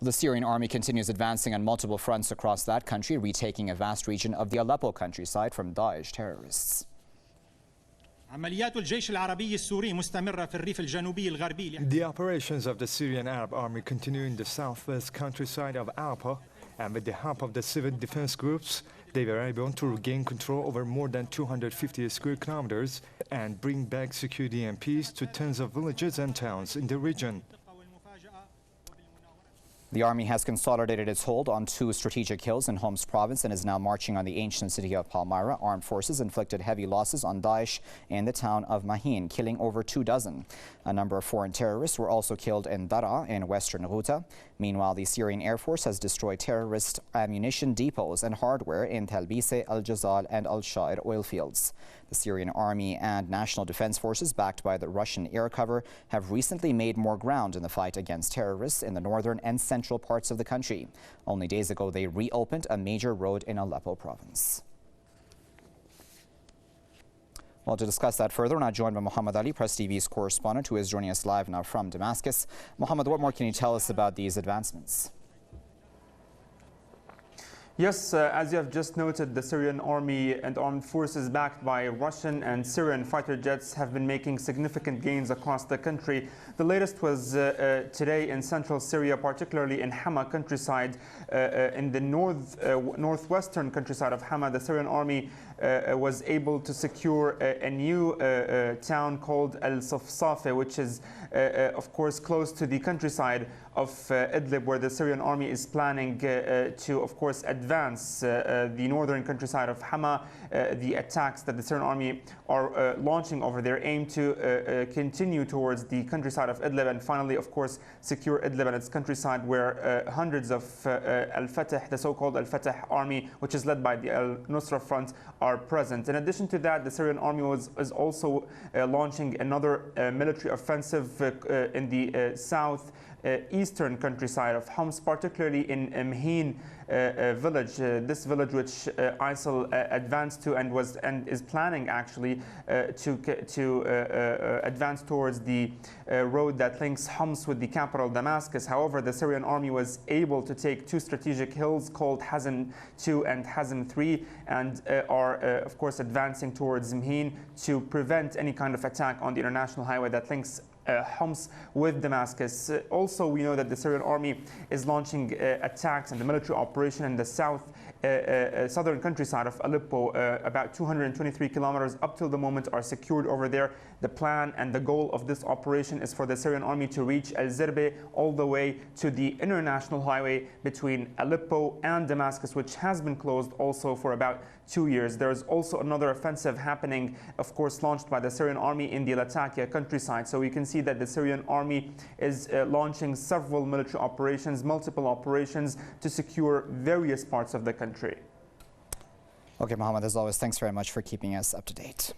The Syrian army continues advancing on multiple fronts across that country, retaking a vast region of the Aleppo countryside from Daesh terrorists. The operations of the Syrian Arab army continue in the southwest countryside of Aleppo, and with the help of the civil defense groups, they were able to regain control over more than 250 square kilometers and bring back security and peace to tens of villages and towns in the region. The army has consolidated its hold on 2 strategic hills in Homs province and is now marching on the ancient city of Palmyra. Armed forces inflicted heavy losses on Daesh in the town of Mahin, killing over 2 dozen. A number of foreign terrorists were also killed in Daraa in western Ghouta. Meanwhile, the Syrian Air Force has destroyed terrorist ammunition depots and hardware in Talbise, Al-Jazal and Al-Shair oil fields. The Syrian army and national defense forces, backed by the Russian air cover, have recently made more ground in the fight against terrorists in the northern and central parts of the country. Only days ago, they reopened a major road in Aleppo province. Well, to discuss that further, we're now joined by Muhammad Ali, Press TV's correspondent, who is joining us live now from Damascus. Muhammad, what more can you tell us about these advancements? Yes, as you have just noted, the Syrian army and armed forces backed by Russian and Syrian fighter jets have been making significant gains across the country. The latest was today in central Syria, particularly in Hama countryside. In the northwestern countryside of Hama, the Syrian army was able to secure a new town called Al-Safsafe, which is, of course, close to the countryside of Idlib, where the Syrian army is planning to, of course, advance the northern countryside of Hama. The attacks that the Syrian army are launching over there aim to continue towards the countryside of Idlib and finally, of course, secure Idlib and its countryside, where hundreds of Al-Fatah, the so-called Al-Fatah army, which is led by the Al-Nusra Front, are present. In addition to that, the Syrian army is also launching another military offensive in the southeastern countryside of Homs, particularly in Mahin village. This village, which ISIL advanced to and is planning actually to advance towards the road that links Homs with the capital Damascus. However, the Syrian army was able to take 2 strategic hills called Hazm 2 and Hazm 3 and are of course advancing towards Mahin to prevent any kind of attack on the international highway that links Homs with Damascus. Also, we know that the Syrian army is launching attacks and the military operation in the southern countryside of Aleppo. About 223 kilometers up till the moment are secured over there. The plan and the goal of this operation is for the Syrian army to reach Al-Zirbe all the way to the international highway between Aleppo and Damascus, which has been closed also for about 2 years. There is also another offensive happening, of course, launched by the Syrian army in the Latakia countryside. So we can see that the Syrian army is launching several military operations, multiple operations to secure various parts of the country. Okay, Mohammed, as always, thanks very much for keeping us up to date.